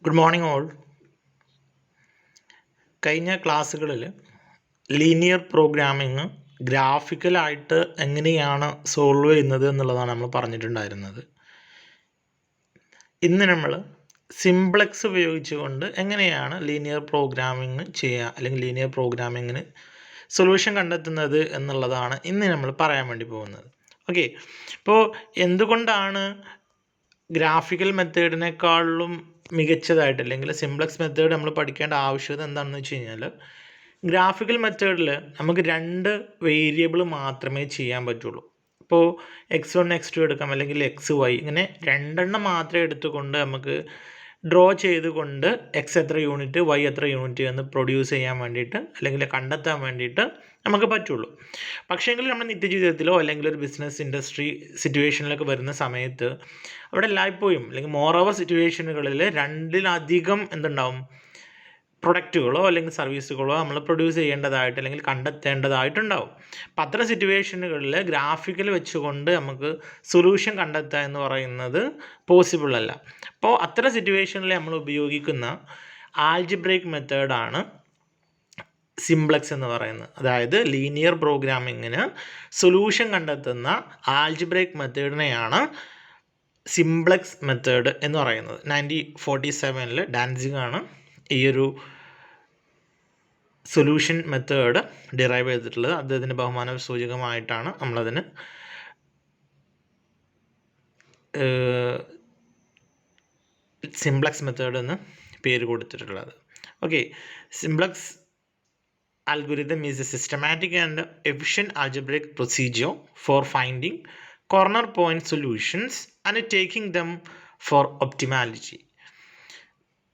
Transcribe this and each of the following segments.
Good morning all. കഴിഞ്ഞ ക്ലാസ്സുകളിൽ linear programming ഗ്രാഫിക്കലായിട്ട് എങ്ങനെയാണ് സോൾവ് ചെയ്യുന്നത് എന്നുള്ളതാണ് നമ്മൾ പറഞ്ഞിട്ടുണ്ടായിരുന്നത്. ഇന്ന് നമ്മൾ സിംപ്ലെക്സ് ഉപയോഗിച്ചുകൊണ്ട് എങ്ങനെയാണ് ലീനിയർ പ്രോഗ്രാമിങ് ചെയ്യുക അല്ലെങ്കിൽ ലീനിയർ പ്രോഗ്രാമിങ്ങിന് സൊല്യൂഷൻ കണ്ടെത്തുന്നത് എന്നുള്ളതാണ് ഇന്ന് നമ്മൾ പറയാൻ വേണ്ടി പോകുന്നത്. ഓക്കെ, ഇപ്പോൾ എന്തുകൊണ്ടാണ് ഗ്രാഫിക്കൽ മെത്തേഡിനേക്കാളും മികച്ചതായിട്ട് അല്ലെങ്കിൽ സിംപ്ലെക്സ് മെത്തേഡ് നമ്മൾ പഠിക്കേണ്ട ആവശ്യകത എന്താണെന്ന് വെച്ച് കഴിഞ്ഞാൽ, ഗ്രാഫിക്കൽ മെത്തേഡിൽ നമുക്ക് 2 വേരിയബിൾ മാത്രമേ ചെയ്യാൻ പറ്റുള്ളൂ. ഇപ്പോൾ x1 x2 എടുക്കാം, അല്ലെങ്കിൽ xy, ഇങ്ങനെ 2 എണ്ണം മാത്രമേ എടുത്തുകൊണ്ട് നമുക്ക് ഡ്രോ ചെയ്തുകൊണ്ട് എക്സ് എത്ര യൂണിറ്റ് വൈ എത്ര യൂണിറ്റ് എന്ന് പ്രൊഡ്യൂസ് ചെയ്യാൻ വേണ്ടിയിട്ട് അല്ലെങ്കിൽ കണ്ടെത്താൻ വേണ്ടിയിട്ട് നമുക്ക് പറ്റുള്ളൂ. പക്ഷേങ്കിൽ നമ്മുടെ നിത്യജീവിതത്തിലോ അല്ലെങ്കിൽ ഒരു ബിസിനസ് ഇൻഡസ്ട്രി സിറ്റുവേഷനിലൊക്കെ വരുന്ന സമയത്ത് അവിടെ എല്ലായ്പ്പോഴും അല്ലെങ്കിൽ മോർ ഓവർ സിറ്റുവേഷനുകളിൽ 2-ലധികം എന്തുണ്ടാവും, പ്രൊഡക്റ്റുകളോ അല്ലെങ്കിൽ സർവീസുകളോ നമ്മൾ പ്രൊഡ്യൂസ് ചെയ്യേണ്ടതായിട്ട് അല്ലെങ്കിൽ കണ്ടെത്തേണ്ടതായിട്ടുണ്ടാവും. അപ്പം അത്തരം സിറ്റുവേഷനുകളിൽ ഗ്രാഫിക്കൽ വെച്ചുകൊണ്ട് നമുക്ക് സൊല്യൂഷൻ കണ്ടെത്തുക എന്ന് പറയുന്നത് പോസിബിൾ അല്ല. അപ്പോൾ അത്തരം സിറ്റുവേഷനിൽ നമ്മൾ ഉപയോഗിക്കുന്ന ആൽജിബ്രൈക് മെത്തേഡാണ് സിംപ്ലെക്സ് എന്ന് പറയുന്നത്. അതായത് ലീനിയർ പ്രോഗ്രാമിങ്ങിന് സൊല്യൂഷൻ കണ്ടെത്തുന്ന ആൽജിബ്രൈക് മെത്തേഡിനെയാണ് സിംപ്ലെക്സ് മെത്തേഡ് എന്ന് പറയുന്നത്. 1947 ഡാൻസിങ് ആണ് ഈ ഒരു സൊല്യൂഷൻ മെത്തേഡ് ഡിറൈവ് ചെയ്തിട്ടുള്ളത്. അദ്ദേഹത്തിൻ്റെ ബഹുമാന സൂചകമായിട്ടാണ് നമ്മളതിന് സിംപ്ലെക്സ് മെത്തേഡ് എന്ന് പേര് കൊടുത്തിട്ടുള്ളത്. Okay, simplex algorithm is a systematic and efficient algebraic procedure for finding corner point solutions and taking them for optimality.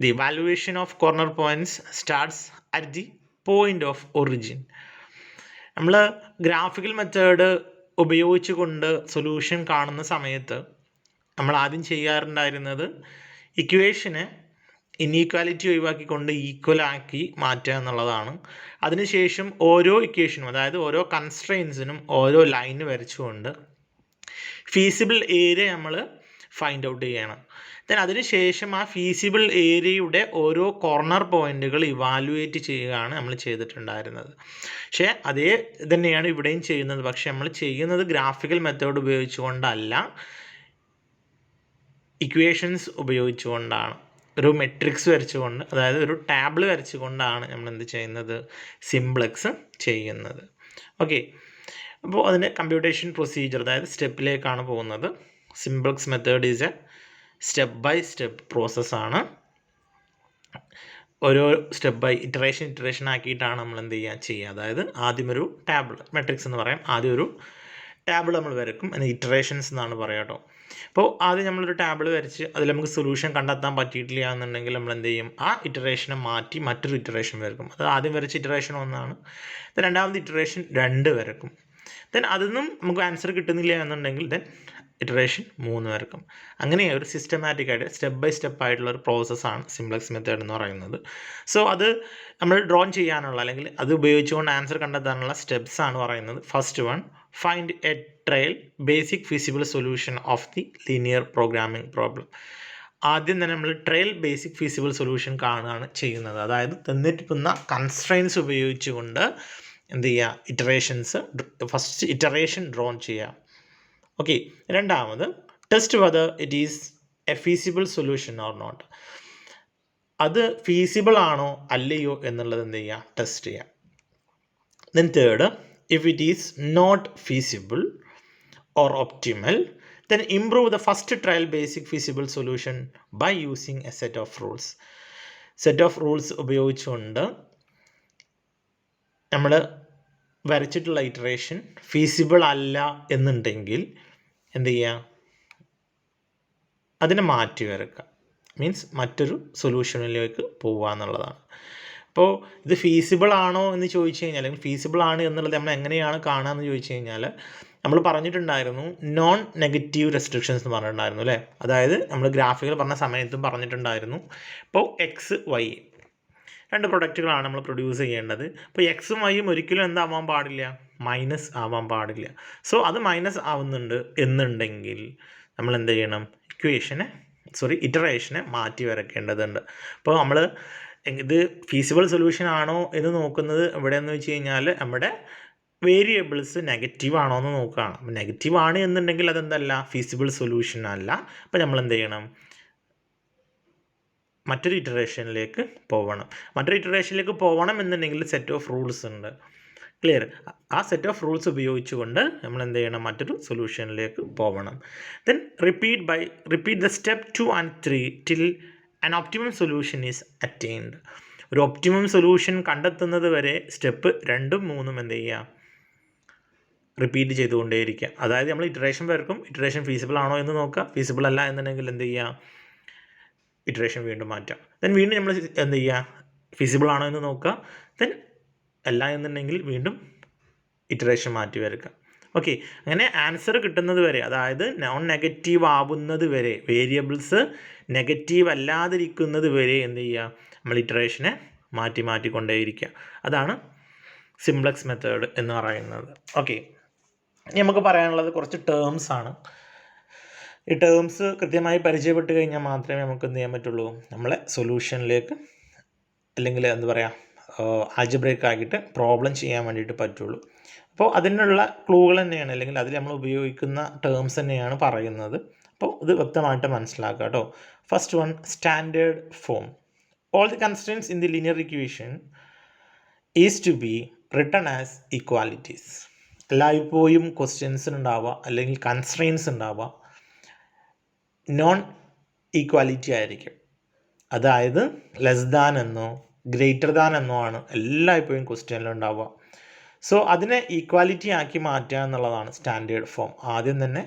The evaluation of corner points starts at the point of origin. നമ്മൾ graphical method ഉപയോഗിച്ചുകൊണ്ട് solution കാണുന്ന സമയത്ത് നമ്മൾ ആദ്യം ചെയ്യാറുണ്ടായിരുന്നത് ഇക്വേഷനെ inequality ഒഴിവാക്കിക്കൊണ്ട് ഈക്വലാക്കി മാറ്റുക എന്നുള്ളതാണ്. അതിനുശേഷം ഓരോ ഇക്വേഷനും, അതായത് ഓരോ കൺസ്ട്രെയിൻസിനും ഓരോ ലൈൻ വരച്ചുകൊണ്ട് ഫീസിബിൾ ഏരിയ നമ്മൾ ഫൈൻഡ് ഔട്ട് ചെയ്യണം. ദെൻ അതിനുശേഷം ആ ഫീസിബിൾ ഏരിയയുടെ ഓരോ കോർണർ പോയിന്റുകൾ ഇവാലുവേറ്റ് ചെയ്യുകയാണ് നമ്മൾ ചെയ്തിട്ടുണ്ടായിരുന്നത്. പക്ഷേ അതേ തന്നെയാണ് ഇവിടെയും ചെയ്യുന്നത്. പക്ഷേ നമ്മൾ ചെയ്യുന്നത് ഗ്രാഫിക്കൽ മെത്തേഡ് ഉപയോഗിച്ചുകൊണ്ടല്ല, ഇക്വേഷൻസ് ഉപയോഗിച്ചുകൊണ്ടാണ്. ഒരു മെട്രിക്സ് വരച്ചുകൊണ്ട്, അതായത് ഒരു ടാബിൾ വരച്ചുകൊണ്ടാണ് നമ്മൾ എന്ത് ചെയ്യുന്നത്, സിംപ്ലെക്സ് ചെയ്യുന്നത്. ഓക്കെ, അപ്പോൾ അതിൻ്റെ കമ്പ്യൂട്ടേഷൻ പ്രൊസീജിയർ, അതായത് സ്റ്റെപ്പിലേക്കാണ് പോകുന്നത്. Simplex method is a step by step പ്രോസസ്സാണ്. ഓരോ സ്റ്റെപ്പ് ബൈ ഇറ്ററേഷൻ ആക്കിയിട്ടാണ് നമ്മൾ എന്ത് ചെയ്യുക. അതായത് ആദ്യം ഒരു ടാബിൾ, മെട്രിക്സ് എന്ന് പറയാം, ആദ്യം ഒരു ടാബിൾ നമ്മൾ വരക്കും, അതിന് ഇറ്ററേഷൻസ് എന്നാണ് പറയുക കേട്ടോ. അപ്പോൾ ആദ്യം നമ്മളൊരു ടാബിൾ വരച്ച് അതിൽ നമുക്ക് സൊല്യൂഷൻ കണ്ടെത്താൻ പറ്റിയിട്ടില്ല എന്നുണ്ടെങ്കിൽ നമ്മൾ എന്ത് ചെയ്യും, ആ ഇറ്ററേഷനെ മാറ്റി മറ്റൊരു ഇറ്ററേഷൻ വരക്കും. അത് ആദ്യം വരച്ച ഇറ്ററേഷൻ 1ആണ്, രണ്ടാമത് ഇറ്ററേഷൻ 2 വരക്കും. ദെൻ അതൊന്നും നമുക്ക് ആൻസർ കിട്ടുന്നില്ല എന്നുണ്ടെങ്കിൽ ദെൻ ഇറ്ററേഷൻ 3 വരക്കും. അങ്ങനെ ഒരു സിസ്റ്റമാറ്റിക് ആയിട്ട് സ്റ്റെപ്പ് ബൈ സ്റ്റെപ്പ് ആയിട്ടുള്ള ഒരു പ്രോസസ്സാണ് സിംപ്ലെക്സ് മെത്തേഡ് എന്ന് പറയുന്നത്. സോ അത് നമ്മൾ ഡ്രോ ചെയ്യാനുള്ള അല്ലെങ്കിൽ അത് ഉപയോഗിച്ചുകൊണ്ട് ആൻസർ കണ്ടെത്താനുള്ള സ്റ്റെപ്സ് ആണ് പറയുന്നത്. First one, find A trial basic feasible solution of the linear programming problem. ആദ്യം തന്നെ നമ്മൾ ട്രയൽ ബേസിക് ഫീസിബിൾ സൊല്യൂഷൻ കാണുകയാണ് ചെയ്യുന്നത്. അതായത് തന്നിട്ടുന്ന കൺസ്ട്രെയിൻസ് ഉപയോഗിച്ചുകൊണ്ട് എന്ത് ചെയ്യുക, ഇറ്ററേഷൻസ്, ഫസ്റ്റ് ഇറ്ററേഷൻ ഡ്രോൺ ചെയ്യുക. ഓക്കെ, രണ്ടാമത് test whether it is a feasible solution or not. അത് ഫീസിബിൾ ആണോ അല്ലയോ എന്നുള്ളത് എന്ത് ചെയ്യുക, ടെസ്റ്റ് ചെയ്യുക. Then third, if it is not feasible or optimal, then improve the first trial basic feasible solution by using a set of rules. Set of rules ഉപയോഗിച്ചുകൊണ്ട് നമ്മൾ വരച്ചിട്ടുള്ള iteration feasible അല്ല എന്നുണ്ടെങ്കിൽ എന്ത് ചെയ്യുക, അതിനെ മാറ്റി വരക്കുക, മീൻസ് മറ്റൊരു സൊല്യൂഷനിലേക്ക് പോവുക എന്നുള്ളതാണ്. അപ്പോൾ ഇത് ഫീസിബിൾ ആണോ എന്ന് ചോദിച്ചു കഴിഞ്ഞാൽ, അല്ലെങ്കിൽ ഫീസിബിൾ ആണ് എന്നുള്ളത് നമ്മൾ എങ്ങനെയാണ് കാണുക എന്ന് ചോദിച്ചു കഴിഞ്ഞാൽ, നമ്മൾ പറഞ്ഞിട്ടുണ്ടായിരുന്നു നോൺ നെഗറ്റീവ് റെസ്ട്രിക്ഷൻസ് എന്ന് പറഞ്ഞിട്ടുണ്ടായിരുന്നു അല്ലേ. അതായത് നമ്മൾ ഗ്രാഫിക്കൽ പറഞ്ഞ സമയത്തും പറഞ്ഞിട്ടുണ്ടായിരുന്നു, ഇപ്പോൾ എക്സ് വൈ 2 പ്രൊഡക്റ്റുകളാണ് നമ്മൾ പ്രൊഡ്യൂസ് ചെയ്യേണ്ടത്. അപ്പോൾ എക്സും വൈയും ഒരിക്കലും എന്താവാൻ പാടില്ല, മൈനസ് ആവാൻ പാടില്ല. സോ അത് മൈനസ് ആവുന്നുണ്ട് എന്നുണ്ടെങ്കിൽ നമ്മൾ എന്ത് ചെയ്യണം, ഇക്വേഷനെ ഇറ്ററേഷനെ മാറ്റി വരയ്ക്കേണ്ടതുണ്ട്. അപ്പോൾ നമ്മൾ ഇത് ഫീസിബിൾ സൊല്യൂഷൻ ആണോ എന്ന് നോക്കുന്നത് എവിടെയെന്ന് വെച്ച് കഴിഞ്ഞാൽ നമ്മുടെ വേരിയബിൾസ് നെഗറ്റീവ് ആണോ എന്ന് നോക്കുകയാണ്. അപ്പോൾ നെഗറ്റീവ് ആണ് എന്നുണ്ടെങ്കിൽ അതെന്തല്ല, ഫീസിബിൾ സൊല്യൂഷൻ അല്ല. അപ്പോൾ നമ്മൾ എന്ത് ചെയ്യണം, മറ്റൊരു ഇറ്ററേഷനിലേക്ക് പോകണം. എന്നുണ്ടെങ്കിൽ സെറ്റ് ഓഫ് റൂൾസ് ഉണ്ട്. ക്ലിയർ? ആ സെറ്റ് ഓഫ് റൂൾസ് ഉപയോഗിച്ചുകൊണ്ട് നമ്മൾ എന്ത് ചെയ്യണം, മറ്റൊരു സൊല്യൂഷനിലേക്ക് പോകണം. Then repeat the step 2 and 3 till an optimum solution is attained. ഒരു ഒപ്റ്റിമം സൊല്യൂഷൻ കണ്ടെത്തുന്നത് വരെ സ്റ്റെപ്പ് 2ഉം 3ഉം എന്ത് ചെയ്യുക, റിപ്പീറ്റ് ചെയ്തുകൊണ്ടേയിരിക്കുക. അതായത് നമ്മൾ ഇറ്ററേഷൻ വരക്കും, ഇറ്ററേഷൻ ഫീസിബിൾ ആണോ എന്ന് നോക്കുക, ഫീസിബിൾ അല്ല എന്നുണ്ടെങ്കിൽ എന്ത് ചെയ്യുക, ഇറ്ററേഷൻ വീണ്ടും മാറ്റാം. ദെൻ വീണ്ടും നമ്മൾ എന്ത് ചെയ്യുക, ഫീസിബിൾ ആണോ എന്ന് നോക്കുക, ദെൻ അല്ല എന്നുണ്ടെങ്കിൽ വീണ്ടും ഇറ്ററേഷൻ മാറ്റി വരക്കുക. ഓക്കെ, അങ്ങനെ ആൻസർ കിട്ടുന്നത് വരെ, അതായത് നോൺ നെഗറ്റീവ് ആവുന്നത് വരെ, വേരിയബിൾസ് നെഗറ്റീവ് അല്ലാതിരിക്കുന്നത് വരെ എന്ത് ചെയ്യുക, നമ്മൾ ഇറ്ററേഷനെ മാറ്റിക്കൊണ്ടേയിരിക്കുക. അതാണ് സിംപ്ലക്സ് മെത്തേഡ് എന്ന് പറയുന്നത്. ഓക്കെ, ഇനി നമുക്ക് പറയാനുള്ളത് കുറച്ച് ടേംസ് ആണ്. ഈ ടേംസ് കൃത്യമായി പരിചയപ്പെട്ട് കഴിഞ്ഞാൽ മാത്രമേ നമുക്ക് എന്ത് ചെയ്യാൻ പറ്റുള്ളൂ, നമ്മളെ സൊല്യൂഷനിലേക്ക് അല്ലെങ്കിൽ എന്താ പറയുക, ആൽജിബ്രൈക്ക് ആക്കിയിട്ട് പ്രോബ്ലം ചെയ്യാൻ വേണ്ടിയിട്ട് പറ്റുള്ളൂ. അപ്പോൾ അതിനുള്ള ക്ലൂകൾ തന്നെയാണ്, അല്ലെങ്കിൽ അതിൽ നമ്മൾ ഉപയോഗിക്കുന്ന ടേംസ് തന്നെയാണ് പറയുന്നത്. അപ്പോൾ ഇത് വ്യക്തമായിട്ട് മനസ്സിലാക്കുക കേട്ടോ. First one, standard form. All the constraints in the linear equation is to be written as equalities. എല്ലായ്പ്പോഴും ക്വസ്റ്റ്യൻസിനുണ്ടാവുക അല്ലെങ്കിൽ കൺസ്ട്രെയിൻസ് ഉണ്ടാവുക നോൺ ഈക്വാലിറ്റി ആയിരിക്കും. അതായത് ലെസ് ദാൻ എന്നോ ഗ്രേറ്റർ ദാൻ എന്നോ ആണ് എല്ലായ്പ്പോഴും ക്വസ്റ്റ്യനിലുണ്ടാവുക. സോ അതിനെ ഈക്വാലിറ്റി ആക്കി മാറ്റുക എന്നുള്ളതാണ് സ്റ്റാൻഡേർഡ് ഫോം. ആദ്യം തന്നെ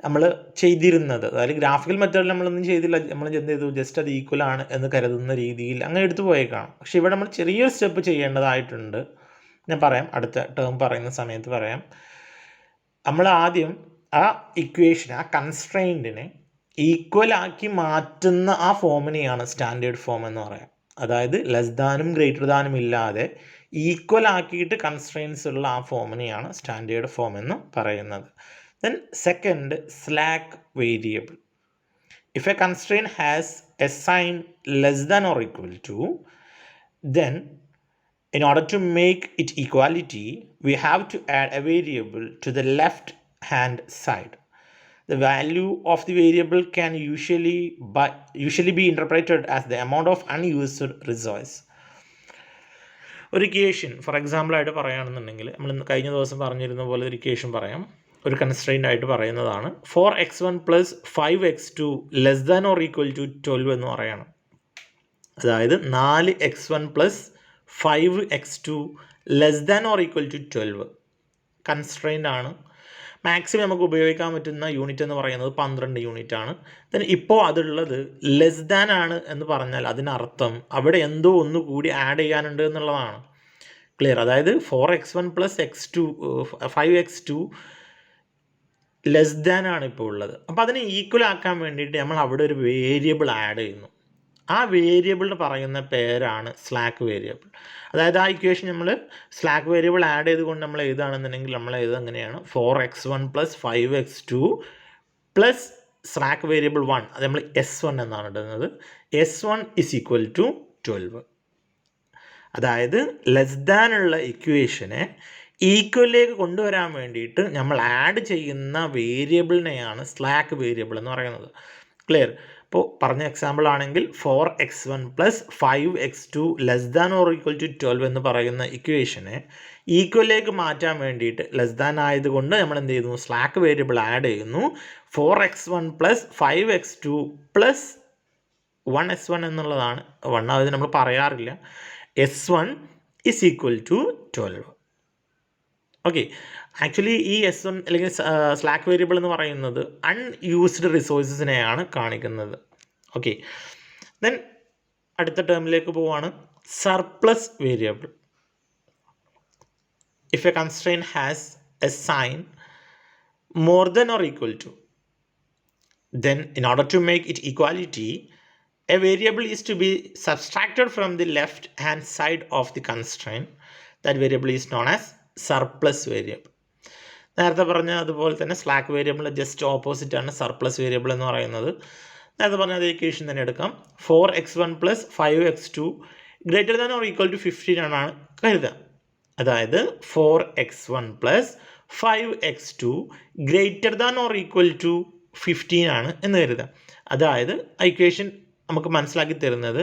നമ്മൾ ചെയ്തിരുന്നത്, അതായത് ഗ്രാഫിക്കൽ മെത്തേഡിൽ നമ്മളൊന്നും ചെയ്തില്ല, നമ്മൾ എന്ത് ചെയ്തു, ജസ്റ്റ് അത് ഈക്വൽ ആണ് എന്ന് കരുതുന്ന രീതിയിൽ അങ്ങനെ എടുത്തു പോയേക്കാണ്. പക്ഷേ ഇവിടെ നമ്മൾ ചെറിയൊരു സ്റ്റെപ്പ് ചെയ്യേണ്ടതായിട്ടുണ്ട്. ഞാൻ പറയാം, അടുത്ത ടേം പറയുന്ന സമയത്ത് പറയാം. നമ്മൾ ആദ്യം ആ ഇക്വേഷൻ, ആ കൺസ്ട്രെയിൻറ്റിനെ ഈക്വലാക്കി മാറ്റുന്ന ആ ഫോമിനെയാണ് സ്റ്റാൻഡേർഡ് ഫോം എന്ന് പറയാം. അതായത് ലെസ് ദാനും ഗ്രേറ്റർ ദാനും ഇല്ലാതെ ഈക്വൽ ആക്കിയിട്ട് കൺസ്ട്രെയിൻസ് ഉള്ള ആ ഫോമിനെയാണ് സ്റ്റാൻഡേർഡ് ഫോം എന്ന് പറയുന്നത്. Then second, slack variable. If a constraint has a sign less than or equal to, then in order to make it equality, we have to add a variable to the left hand side. The value of the variable can usually be interpreted as the amount of unused resource. ഒരു equation for example ആയിട്ട് പറയുകയാണെന്നുണ്ടെങ്കിൽ, നമ്മൾ കഴിഞ്ഞ ദിവസം പറഞ്ഞിരുന്ന പോലെ ഒരു equation പറയാം. ഒരു കൺസ്ട്രെയിൻ്റ് ആയിട്ട് പറയുന്നതാണ് 4x1 + 5x2 less than or equal to 12 എന്ന് പറയണം. അതായത് 4x1 + 5x2 less than or equal to 12 constraint ആണ്. മാക്സിമം നമുക്ക് ഉപയോഗിക്കാൻ പറ്റുന്ന യൂണിറ്റ് എന്ന് പറയുന്നത് 12 യൂണിറ്റ് ആണ്. ദെൻ ഇപ്പോൾ അതുള്ളത് ലെസ് ദാൻ ആണ് എന്ന് പറഞ്ഞാൽ അതിനർത്ഥം അവിടെ എന്തോ ഒന്നുകൂടി ആഡ് ചെയ്യാനുണ്ട് എന്നുള്ളതാണ്. ക്ലിയർ? അതായത് 4x1 + 5x2 ലെസ് ദാൻ ആണ് ഇപ്പോൾ ഉള്ളത്. അപ്പോൾ അതിനെ ഈക്വൽ ആക്കാൻ വേണ്ടിയിട്ട് നമ്മൾ അവിടെ ഒരു വേരിയബിൾ ആഡ് ചെയ്യുന്നു. ആ വേരിയബിളിന് പറയുന്ന പേരാണ് സ്ലാക്ക് വേരിയബിൾ. അതായത് ആ ഇക്വേഷൻ നമ്മൾ സ്ലാക്ക് വേരിയബിൾ ആഡ് ചെയ്തുകൊണ്ട് നമ്മൾ എഴുതുകയാണെന്നുണ്ടെങ്കിൽ നമ്മൾ എഴുതുക എങ്ങനെയാണ്, 4x1 + 5x2 plus slack variable 1, അത് നമ്മൾ S1 എന്നാണ് ഇടുന്നത്. S1 = 12. അതായത് ലെസ് ദാൻ ഉള്ള ഇക്വേഷനെ ഈക്വലിലേക്ക് കൊണ്ടുവരാൻ വേണ്ടിയിട്ട് നമ്മൾ ആഡ് ചെയ്യുന്ന വേരിയബിളിനെയാണ് സ്ലാക്ക് വേരിയബിൾ എന്ന് പറയുന്നത്. ക്ലിയർ? ഇപ്പോൾ പറഞ്ഞ എക്സാമ്പിൾ ആണെങ്കിൽ 4x1 + 5x2 less than or equal to 12 എന്ന് പറയുന്ന ഇക്വേഷനെ ഈക്വലിലേക്ക് മാറ്റാൻ വേണ്ടിയിട്ട് ലെസ് ദാൻ ആയതുകൊണ്ട് നമ്മൾ എന്ത് ചെയ്യുന്നു, സ്ലാക്ക് വേരിയബിൾ ആഡ് ചെയ്യുന്നു. 4x1 + 5x2 പ്ലസ് 1s1 എന്നുള്ളതാണ്. 1 ആയത് നമ്മൾ പറയാറില്ല. S1 = 12. ഓക്കെ, ആക്ച്വലി ഈ S1 അല്ലെങ്കിൽ സ്ലാക്ക് വേരിയബിൾ എന്ന് പറയുന്നത് അൺയൂസ്ഡ് റിസോഴ്സസിനെയാണ് കാണിക്കുന്നത്. ഓക്കെ, ദെൻ അടുത്ത ടേമിലേക്ക് പോവാണ്, surplus variable. If a constraint has a sign more than or equal to, then in order to make it equality, a variable is to be subtracted from the left hand side of the constraint. That variable is known as surplus variable. നേരത്തെ പറഞ്ഞ അതുപോലെ തന്നെ slack വേരിയബിളിൻ്റെ just opposite ആണ് surplus variable എന്ന് പറയുന്നത്. നേരത്തെ പറഞ്ഞ അതേ ഇക്വേഷൻ തന്നെ എടുക്കാം. 4x1 plus 5x2 greater than or equal to 15 ആണെന്നാണ് കരുതുക. അതായത് 4x1 plus 5x2 greater than or equal to 15 ആണ് എന്ന് കരുതുക. അതായത് ഇക്വേഷൻ നമുക്ക് മനസ്സിലാക്കി തരുന്നത്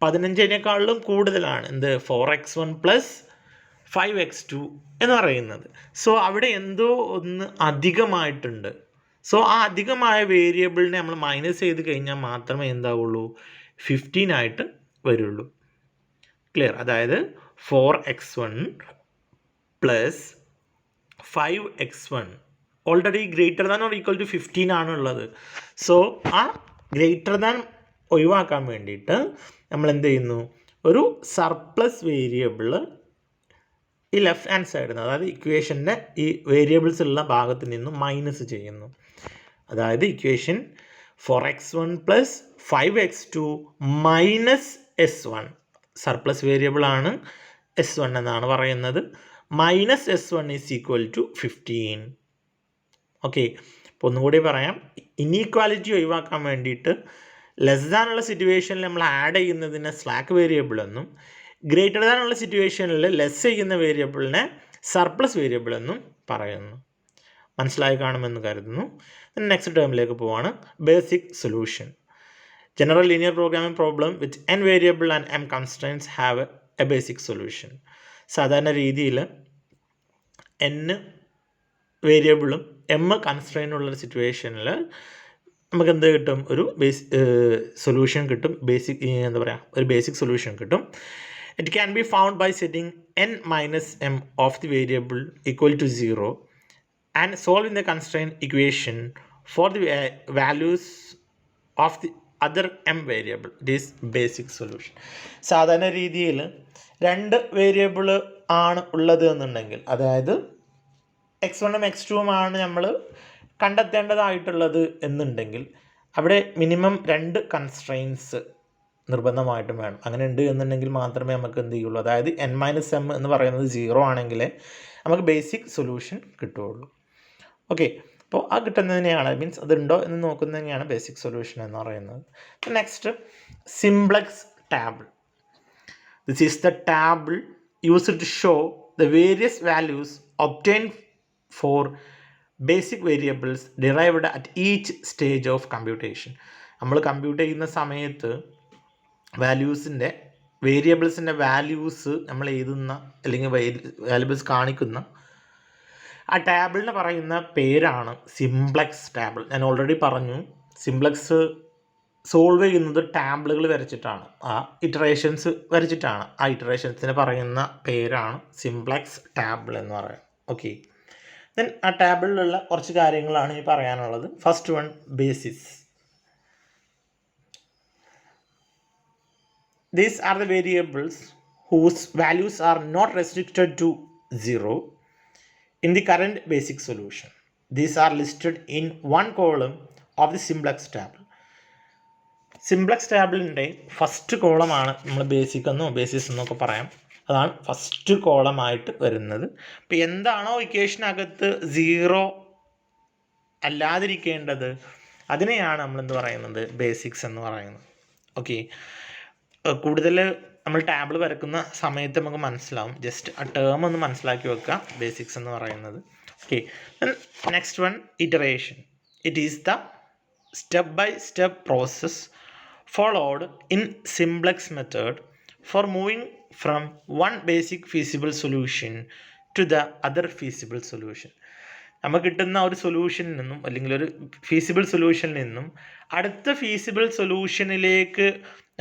15നേക്കാളിലും കൂടുതലാണ് എന്ത് 4x1 പ്ലസ് 5x2 എന്ന് പറയുന്നത്. സോ അവിടെ എന്തോ ഒന്ന് അധികമായിട്ടുണ്ട്. സോ ആ അധികമായ വേരിയബിളിനെ നമ്മൾ മൈനസ് ചെയ്ത് കഴിഞ്ഞാൽ മാത്രമേ എന്താവുള്ളൂ 15 ആയിട്ട് വരുള്ളൂ. ക്ലിയർ? അതായത് 4x1 plus 5x1 already greater than or equal to 15 ആണുള്ളത്. സോ ആ ഗ്രേറ്റർ ദാൻ ഒഴിവാക്കാൻ വേണ്ടിയിട്ട് നമ്മൾ എന്ത് ചെയ്യുന്നു, ഒരു സർപ്ലസ് വേരിയബിൾ ഈ ലെഫ്റ്റ് ഹാൻഡ് സൈഡിൽ നിന്ന്, അതായത് ഇക്വേഷൻ്റെ ഈ വേരിയബിൾസ് ഉള്ള ഭാഗത്ത് നിന്നും മൈനസ് ചെയ്യുന്നു. അതായത് equation 4x1 plus 5x2 minus S1 surplus variable ആണ് S1 എന്നാണ് പറയുന്നത്. Minus S1 is equal to 15. Okay, അപ്പോൾ ഒന്നുകൂടി പറയാം. ഇനീക്വാലിറ്റി ഒഴിവാക്കാൻ വേണ്ടിയിട്ട് ലെസ് ദാൻ ഉള്ള സിറ്റുവേഷനിൽ നമ്മൾ ആഡ് ചെയ്യുന്നതിനെ സ്ലാക്ക് വേരിയബിൾ എന്നും ഗ്രേറ്റർ ദാൻ ഉള്ള സിറ്റുവേഷനിൽ ലെസ് ചെയ്യുന്ന വേരിയബിളിനെ സർപ്ലസ് വേരിയബിൾ എന്നും പറയുന്നു. മനസ്സിലായി കാണുമെന്ന് കരുതുന്നു. നെക്സ്റ്റ് ടേമിലേക്ക് പോവാണ്. Basic solution. General linear programming problem with n variable and m constraints have a basic solution. സാധാരണ രീതിയിൽ n വേരിയബിളും m കൺസ്ട്രെയിനുള്ള സിറ്റുവേഷനിൽ നമുക്ക് എന്ത് കിട്ടും, ഒരു സൊല്യൂഷൻ കിട്ടും. എന്താ പറയുക, ഒരു ബേസിക് സൊല്യൂഷൻ കിട്ടും. It can be found by setting n minus m of the variable equal to 0 and solving the constraint equation for the values of the other m variable. It is basic solution. സാധാരണ രീതിയിൽ 2 variable ആണ് ഉള്ളത് എന്നുണ്ടെങ്കിൽ, അതായത് x1 ഉം x2 ആണ് നമ്മൾ കണ്ടെത്തേണ്ടതായിട്ടുള്ളത് എന്നുണ്ടെങ്കിൽ, അവിടെ മിനിമം 2 കൺസ്ട്രെയിൻസ് നിർബന്ധമായിട്ടും വേണം. അങ്ങനെ ഉണ്ട് എന്നുണ്ടെങ്കിൽ മാത്രമേ നമുക്ക് എന്ത് ചെയ്യുള്ളൂ, അതായത് n-m എന്ന് പറയുന്നത് 0 ആണെങ്കിൽ നമുക്ക് ബേസിക് സൊല്യൂഷൻ കിട്ടുകയുള്ളൂ. ഓക്കെ, അപ്പോൾ ആ കിട്ടുന്നതിനെയാണ്, മീൻസ് അതുണ്ടോ എന്ന് നോക്കുന്നതിനെയാണ് ബേസിക് സൊല്യൂഷൻ എന്ന് പറയുന്നത്. Next, simplex table. This is the table used to show the various values obtained for basic variables derived at each stage of computation. നമ്മൾ കമ്പ്യൂട്ട് ചെയ്യുന്ന സമയത്ത് വേരിയബിൾസിൻ്റെ വാല്യൂസ് നമ്മൾ എഴുതുന്ന അല്ലെങ്കിൽ വാല്യൂബിൾസ് കാണിക്കുന്ന ആ ടാബിളിന് പറയുന്ന പേരാണ് സിംപ്ലെക്സ് ടാബിൾ. ഞാൻ ഓൾറെഡി പറഞ്ഞു, സിംപ്ലെക്സ് സോൾവ് ചെയ്യുന്നത് ടാബിളുകൾ വരച്ചിട്ടാണ്, ആ ഇറ്ററേഷൻസ് വരച്ചിട്ടാണ്. ആ ഇറ്ററേഷൻസിന് പറയുന്ന പേരാണ് സിംപ്ലെക്സ് ടാബിൾ എന്ന് പറയുന്നത്. ഓക്കെ, ദെൻ ആ ടാബിളിലുള്ള കുറച്ച് കാര്യങ്ങളാണ് ഈ പറയാനുള്ളത്. First one, basis. These are the variables whose values are not restricted to 0 in the current basic solution. These are listed in one column of the simplex table. Simplex ടാബിളിൻ്റെ first കോളമാണ് നമ്മൾ basic എന്നോ basis എന്നൊക്കെ പറയാം. അതാണ് first കോളമായിട്ട് വരുന്നത്. അപ്പോൾ എന്താണോ ഇക്വേഷനകത്ത് 0 അല്ലാതിരിക്കേണ്ടത് അതിനെയാണ് നമ്മളെന്ത് പറയുന്നത്, ബേസിക്സ് എന്ന് പറയുന്നത്. ഓക്കെ, കൂടുതൽ നമ്മൾ ടാബിൾ വരക്കുന്ന സമയത്ത് നമുക്ക് മനസ്സിലാവും. ജസ്റ്റ് ആ ടേം ഒന്ന് മനസ്സിലാക്കി വെക്കുക, ബേസിക്സ് എന്ന് പറയുന്നത്. Okay, next one, iteration. It is the step by step process followed in simplex method for moving from one basic feasible solution to the other feasible solution. നമുക്ക് കിട്ടുന്ന ഒരു സൊല്യൂഷനിൽ നിന്നും അല്ലെങ്കിൽ ഒരു ഫീസിബിൾ സൊല്യൂഷനിൽ നിന്നും അടുത്ത ഫീസിബിൾ സൊല്യൂഷനിലേക്ക്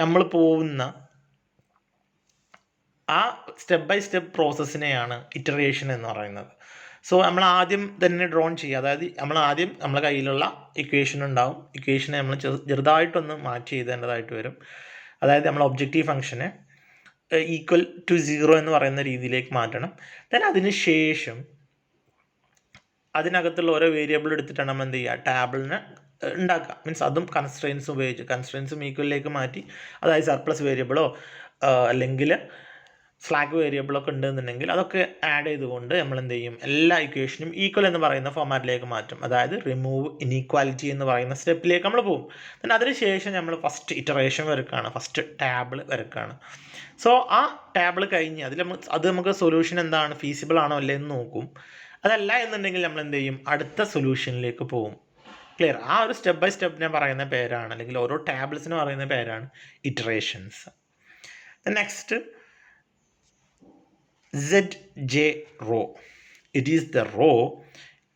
നമ്മൾ പോകുന്ന ആ സ്റ്റെപ്പ് ബൈ സ്റ്റെപ്പ് പ്രോസസ്സിനെയാണ് ഇറ്ററേഷൻ എന്ന് പറയുന്നത്. സോ നമ്മൾ ആദ്യം തന്നെ ഡ്രോൺ ചെയ്യുക, അതായത് നമ്മൾ ആദ്യം നമ്മളെ കയ്യിലുള്ള ഇക്വേഷൻ ഉണ്ടാവും. ഇക്വേഷനെ നമ്മൾ ചെറുതായിട്ടൊന്ന് മാറ്റി എഴുതേണ്ടതായിട്ട് വരും. അതായത് നമ്മൾ ഒബ്ജക്റ്റീവ് ഫംഗ്ഷനെ ഈക്വൽ ടു 0 എന്ന് പറയുന്ന രീതിയിലേക്ക് മാറ്റണം. ദെൻ അതിന് ശേഷം അതിനകത്തുള്ള ഓരോ വേരിയബിൾ എടുത്തിട്ടാണ് നമ്മൾ എന്ത് ചെയ്യുക, ടാബിളിനെ ഉണ്ടാക്കുക. മീൻസ് അതും കൺസ്ട്രെയിൻസും ഈക്വലിലേക്ക് മാറ്റി, അതായത് സർപ്ലസ് വേരിയബിളോ അല്ലെങ്കിൽ സ്ലാക്ക് വേരിയബിളൊക്കെ ഉണ്ടെന്നുണ്ടെങ്കിൽ അതൊക്കെ ആഡ് ചെയ്തുകൊണ്ട് നമ്മൾ എന്ത് ചെയ്യും, എല്ലാ ഇക്വേഷനും ഈക്വൽ എന്ന് പറയുന്ന ഫോമാറ്റിലേക്ക് മാറ്റും. അതായത് റിമൂവ് ഇനീക്വാലിറ്റി എന്ന് പറയുന്ന സ്റ്റെപ്പിലേക്ക് നമ്മൾ പോകും. പിന്നെ അതിനുശേഷം നമ്മൾ ഫസ്റ്റ് ഇറ്ററേഷൻ വരക്കുകയാണ്, ഫസ്റ്റ് ടാബിൾ വരക്കുകയാണ്. സോ ആ ടാബിൾ കഴിഞ്ഞ് അത് നമുക്ക് സൊല്യൂഷൻ എന്താണ്, ഫീസിബിൾ ആണോ അല്ലേ എന്ന് നോക്കും. അതല്ല എന്നുണ്ടെങ്കിൽ നമ്മൾ എന്ത് ചെയ്യും, അടുത്ത സൊല്യൂഷനിലേക്ക് പോകും. ക്ലിയർ? ആ ഒരു സ്റ്റെപ്പ് ബൈ സ്റ്റെപ്പിനെ പറയുന്ന പേരാണ്, അല്ലെങ്കിൽ ഓരോ ടാബിൾസിന് പറയുന്ന പേരാണ് iterations. Next ZJ row. It is the row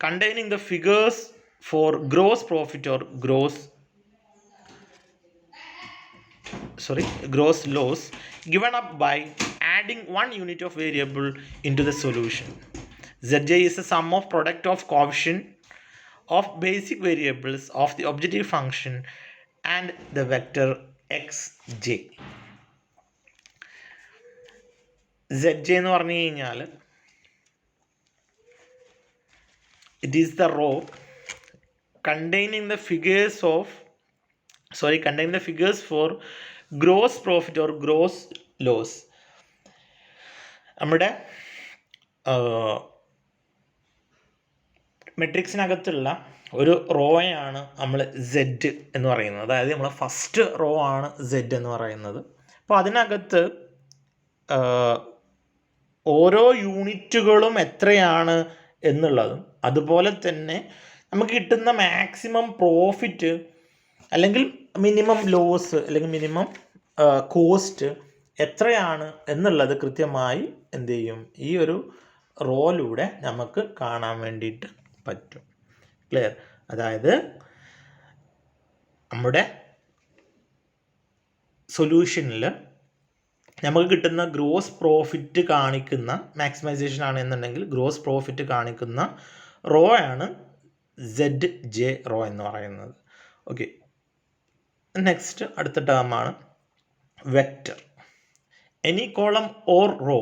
containing the figures for gross profit or gross loss given up by adding one unit of variable into the solution. ZJ is the sum of product of coefficient of basic variables of the objective function and the vector xj. ZJ എന്ന് പറഞ്ഞു കഴിഞ്ഞാൽ it is the row containing the figures for gross profit or gross loss. നമ്മുടെ മെട്രിക്സിനകത്തുള്ള ഒരു റോയാണ് നമ്മൾ Z എന്ന് പറയുന്നത്. അതായത് നമ്മൾ ഫസ്റ്റ് റോ ആണ് Z എന്ന് പറയുന്നത്. അപ്പോൾ അതിനകത്ത് ഓരോ യൂണിറ്റുകളും എത്രയാണ് എന്നുള്ളതും അതുപോലെ തന്നെ നമുക്ക് കിട്ടുന്ന മാക്സിമം പ്രോഫിറ്റ് അല്ലെങ്കിൽ മിനിമം ലോസ് അല്ലെങ്കിൽ മിനിമം കോസ്റ്റ് എത്രയാണ് എന്നുള്ളത് കൃത്യമായി എന്ത് ചെയ്യും, ഈ ഒരു റോയിലൂടെ നമുക്ക് കാണാൻ വേണ്ടിയിട്ട് പറ്റും. ക്ലിയർ? അതായത് നമ്മുടെ സൊല്യൂഷനിൽ നമുക്ക് കിട്ടുന്ന ഗ്രോസ് പ്രോഫിറ്റ് കാണിക്കുന്ന മാക്സിമൈസേഷൻ ആണ് എന്നുണ്ടെങ്കിൽ ഗ്രോസ് പ്രോഫിറ്റ് കാണിക്കുന്ന റോ ആണ് ZJ റോ എന്ന് പറയുന്നത്. ഓക്കെ, നെക്സ്റ്റ് അടുത്ത ടേമാണ് vector. Any column or row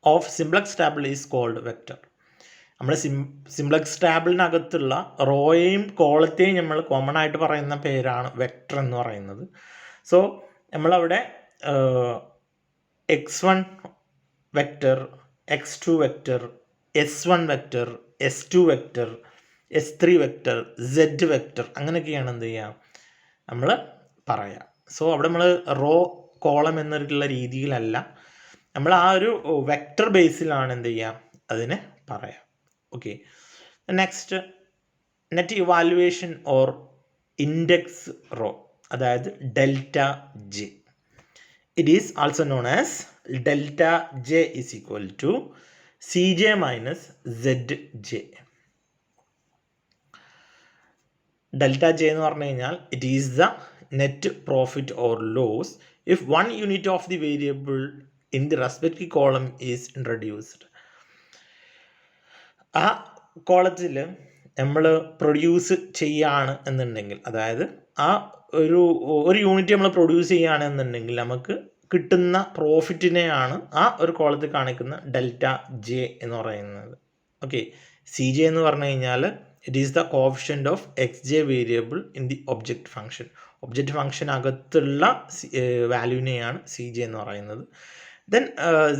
of simplex table is called vector. നമ്മുടെ സിംപ്ലക്സ് ടാബിളിനകത്തുള്ള റോയെയും കോളത്തെയും നമ്മൾ കോമൺ ആയിട്ട് പറയുന്ന പേരാണ് വെക്റ്റർ എന്ന് പറയുന്നത്. സോ നമ്മളവിടെ x1 vector, x2 vector, s1 vector, s2 vector, s3 vector, z vector അങ്ങനെയൊക്കെയാണ് എന്ത് ചെയ്യുക നമ്മൾ പറയാം. സോ അവിടെ നമ്മൾ റോ കോളം എന്നുള്ള രീതിയിലല്ല, നമ്മൾ ആ ഒരു വെക്റ്റർ ബേസിലാണ് എന്ത് ചെയ്യുക അതിനെ പറയാം. Okay, next net evaluation or index row, അതായത് delta J. It is also known as delta J is equal to CJ minus ZJ. Delta J എന്ന് പറഞ്ഞു കഴിഞ്ഞാൽ it is the net profit or loss if one unit of the variable in the respective column is introduced. ആ കോളത്തിൽ നമ്മൾ produce ചെയ്യുകയാണ് എന്നുണ്ടെങ്കിൽ, അതായത് ആ ഒരു യൂണിറ്റ് നമ്മൾ പ്രൊഡ്യൂസ് ചെയ്യുകയാണെന്നുണ്ടെങ്കിൽ നമുക്ക് കിട്ടുന്ന പ്രോഫിറ്റിനെയാണ് ആ ഒരു കോളത്തിൽ കാണിക്കുന്ന ഡെൽറ്റ ജെ എന്ന് പറയുന്നത്. ഓക്കെ, CJ എന്ന് പറഞ്ഞു കഴിഞ്ഞാൽ it is the coefficient of XJ variable in the object function. Object function അകത്തുള്ള വാല്യൂവിനെയാണ് CJ എന്ന് പറയുന്നത്. ദെൻ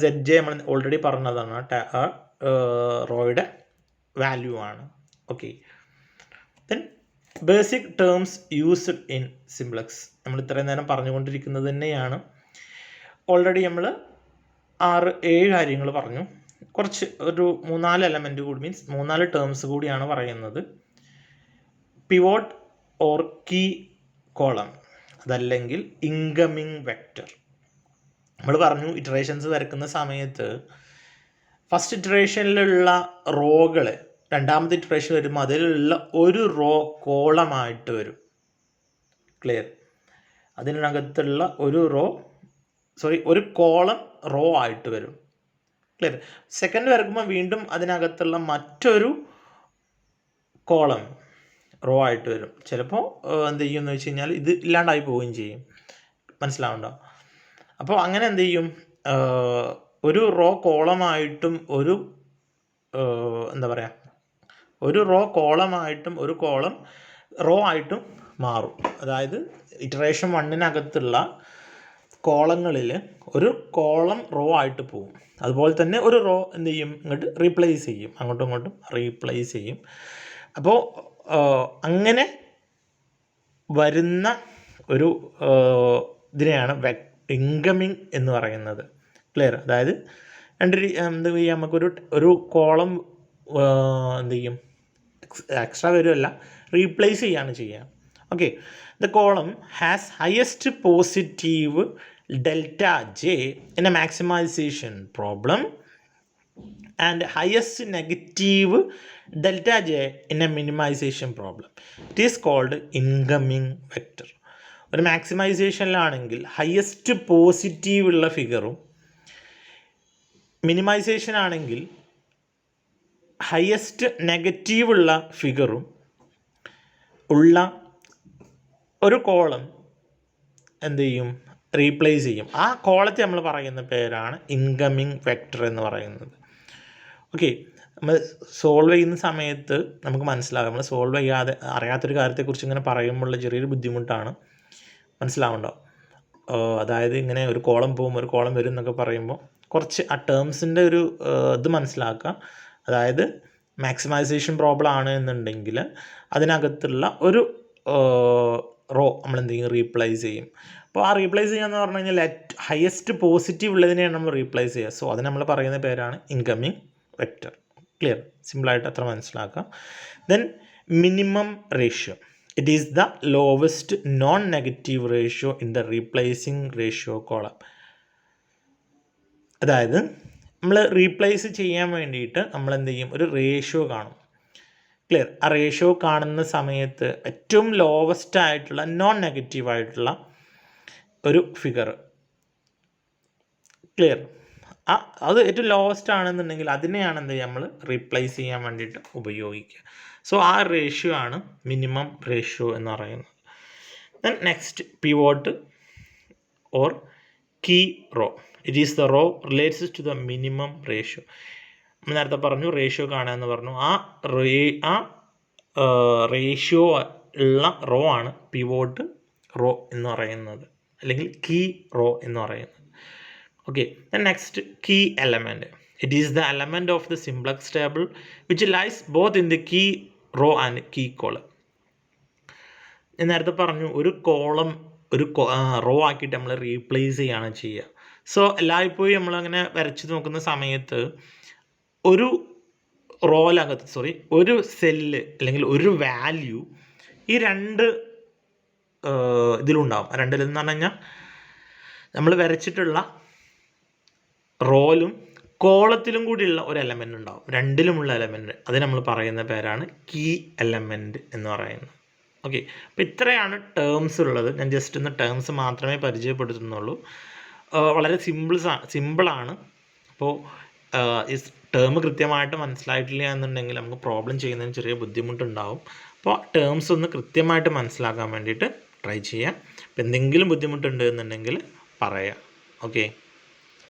ZJ നമ്മൾ ഓൾറെഡി പറഞ്ഞതാണ് റോയുടെ വാല്യൂ ആണ്. Okay, then basic terms used in simplex. നമ്മൾ ഇത്രയും നേരം പറഞ്ഞുകൊണ്ടിരിക്കുന്നത് തന്നെയാണ്. ഓൾറെഡി നമ്മൾ 6-7 കാര്യങ്ങൾ പറഞ്ഞു. കുറച്ച് ഒരു 3-4 എലമെൻറ്റ് കൂടി, മീൻസ് 3-4 ടേംസ് കൂടിയാണ് പറയുന്നത്. പിവോട്ട് ഓർ കീ കോളം, അതല്ലെങ്കിൽ ഇൻകമിങ് വെക്റ്റർ. നമ്മൾ പറഞ്ഞു ഇറ്ററേഷൻസ് വരക്കുന്ന സമയത്ത് ഫസ്റ്റ് ഇറ്ററേഷനിലുള്ള റോകൾ രണ്ടാമത്തെ ഇറ്ററേഷൻ വരുമ്പോൾ അതിലുള്ള ഒരു റോ കോളമായിട്ട് വരും. ക്ലിയർ? അതിനകത്തുള്ള ഒരു കോളം റോ ആയിട്ട് വരും. ക്ലിയർ? സെക്കൻഡ് വരക്കുമ്പോൾ വീണ്ടും അതിനകത്തുള്ള മറ്റൊരു കോളം റോ ആയിട്ട് വരും. ചിലപ്പോൾ എന്ത് ചെയ്യുമെന്ന് വെച്ച് കഴിഞ്ഞാൽ ഇത് ഇല്ലാണ്ടായി പോവുകയും ചെയ്യും. മനസ്സിലാവുണ്ടോ? അപ്പോൾ അങ്ങനെ എന്ത് ചെയ്യും, ഒരു റോ കോളമായിട്ടും ഒരു ഒരു റോ കോളമായിട്ടും ഒരു കോളം റോ ആയിട്ടും മാറും. അതായത് ഇറ്ററേഷൻ 1-നകത്തുള്ള കോളങ്ങളിൽ ഒരു കോളം റോ ആയിട്ട് പോകും. അതുപോലെ തന്നെ ഒരു റോ എന്ത് ചെയ്യും, ഇങ്ങോട്ട് റീപ്ലേസ് ചെയ്യും, അങ്ങോട്ടും ഇങ്ങോട്ടും റീപ്ലേസ് ചെയ്യും. അപ്പോൾ അങ്ങനെ വരുന്ന ഒരു ഇതിനെയാണ് ഇൻകമിങ് എന്ന് പറയുന്നത്. ക്ലിയർ? അതായത് എന്ത് ചെയ്യും, നമുക്കൊരു കോളം എന്ത് ചെയ്യും, എക്സ്ട്രാ വരുമല്ല, റീപ്ലേസ് ചെയ്യാണ് ചെയ്യുക. Okay, the column has highest positive delta j in a maximization problem and highest negative delta j in a minimization problem. It is called incoming vector. ഒരു മാക്സിമൈസേഷനിലാണെങ്കിൽ ഹയസ്റ്റ് പോസിറ്റീവ് ഉള്ള ഫിഗറും, minimization ആണെങ്കിൽ highest negative ഉള്ള ഫിഗറും ഉള്ള ഒരു column എന്ത് ചെയ്യും, റീപ്ലേസ് ചെയ്യും. ആ കോളത്തെ നമ്മൾ പറയുന്ന പേരാണ് ഇൻകമിങ് വെക്റ്റർ എന്ന് പറയുന്നത്. ഓക്കെ, നമ്മൾ സോൾവ് ചെയ്യുന്ന സമയത്ത് നമുക്ക് മനസ്സിലാകും, നമ്മൾ സോൾവ് ചെയ്യാതെ അറിയാത്തൊരു കാര്യത്തെക്കുറിച്ച് ഇങ്ങനെ പറയുമ്പോഴുള്ള ചെറിയൊരു ബുദ്ധിമുട്ടാണ് മനസ്സിലാവുണ്ടാവും. അതായത് ഇങ്ങനെ ഒരു കോളം പോകും, ഒരു കോളം വരും എന്നൊക്കെ പറയുമ്പോൾ കുറച്ച് ആ ടേംസിൻ്റെ ഒരു ഇത് മനസ്സിലാക്കുക. അതായത് മാക്സിമൈസേഷൻ പ്രോബ്ലം ആണ് എന്നുണ്ടെങ്കിൽ അതിനകത്തുള്ള ഒരു റോ നമ്മൾ എന്തെങ്കിലും റീപ്ലേസ് ചെയ്യും. അപ്പോൾ ആ റീപ്ലേസ് ചെയ്യുക എന്ന് പറഞ്ഞു കഴിഞ്ഞാൽ ഹയസ്റ്റ് പോസിറ്റീവ് ഉള്ളതിനെയാണ് നമ്മൾ റീപ്ലേസ് ചെയ്യുക. സോ അത് നമ്മൾ പറയുന്ന പേരാണ് ഇൻകമിങ് വെക്റ്റർ. ക്ലിയർ? സിമ്പിളായിട്ട് അത്ര മനസ്സിലാക്കാം. Then minimum ratio, it is the lowest non negative ratio in the replacing ratio column. അതായത് നമ്മൾ റീപ്ലേസ് ചെയ്യാൻ വേണ്ടിയിട്ട് നമ്മൾ എന്ത് ചെയ്യും, ഒരു റേഷ്യോ കാണും. ക്ലിയർ? ആ റേഷ്യോ കാണുന്ന സമയത്ത് ഏറ്റവും ലോവസ്റ്റ് ആയിട്ടുള്ള നോൺ നെഗറ്റീവ് ആയിട്ടുള്ള ഒരു ഫിഗർ, ക്ലിയർ, അത് ഏറ്റവും ലോവസ്റ്റ് ആണെന്നുണ്ടെങ്കിൽ അതിനെയാണ് എന്ത് ചെയ്യുക, നമ്മൾ റീപ്ലേസ് ചെയ്യാൻ വേണ്ടിയിട്ട് ഉപയോഗിക്കുക. സോ ആ റേഷ്യോ ആണ് മിനിമം റേഷ്യോ എന്ന് പറയുന്നത്. Then next, pivot or key row. It is the row relates to the minimum ratio. നമ്മൾ നേരത്തെ പറഞ്ഞു റേഷ്യോ കാണുക പറഞ്ഞു. ആ റേഷ്യോ ഉള്ള റോ ആണ് പിവോട്ട് റോ എന്ന് പറയുന്നത്, അല്ലെങ്കിൽ കീ റോ എന്ന് പറയുന്നത്. Okay, next, key element. It is the element of the simplex table which lies both in the key row and key column. ഞാൻ നേരത്തെ പറഞ്ഞു ഒരു കോളം ഒരു റോ ആക്കിയിട്ട് നമ്മൾ റീപ്ലേസ് ചെയ്യുകയാണ് ചെയ്യുക. സോ എല്ലായ്പ്പോഴും നമ്മളങ്ങനെ വരച്ച് നോക്കുന്ന സമയത്ത് ഒരു റോയിലകത്ത് ഒരു സെല്ല് അല്ലെങ്കിൽ ഒരു വാല്യൂ ഈ രണ്ട് ഇതിലുണ്ടാവും. രണ്ടിലെന്ന് പറഞ്ഞു കഴിഞ്ഞാൽ നമ്മൾ വരച്ചിട്ടുള്ള റോയിലും കോളത്തിലും കൂടിയുള്ള ഒരു എലമെൻ്റ് ഉണ്ടാവും, രണ്ടിലുമുള്ള എലമെൻറ്റ്. അത് നമ്മൾ പറയുന്ന പേരാണ് കീ എലമെൻറ്റ് എന്ന് പറയുന്നത്. ഓക്കെ, അപ്പോൾ ഇത്രയാണ് ടേംസ് ഉള്ളത്. ഞാൻ ജസ്റ്റ് ഒന്ന് ടേംസ് മാത്രമേ പരിചയപ്പെടുത്തുന്നുള്ളൂ. വളരെ സിമ്പിളാണ്. അപ്പോൾ ഈ ടേം കൃത്യമായിട്ട് മനസ്സിലായിട്ടില്ല എന്നുണ്ടെങ്കിൽ നമുക്ക് പ്രോബ്ലം ചെയ്യുന്നതിന് ചെറിയ ബുദ്ധിമുട്ടുണ്ടാവും. അപ്പോൾ ടേംസ് ഒന്ന് കൃത്യമായിട്ട് മനസ്സിലാക്കാൻ വേണ്ടിയിട്ട് ട്രൈ ചെയ്യാം. അപ്പോൾ എന്തെങ്കിലും ബുദ്ധിമുട്ടുണ്ട് എന്നുണ്ടെങ്കിൽ പറയാം. ഓക്കെ.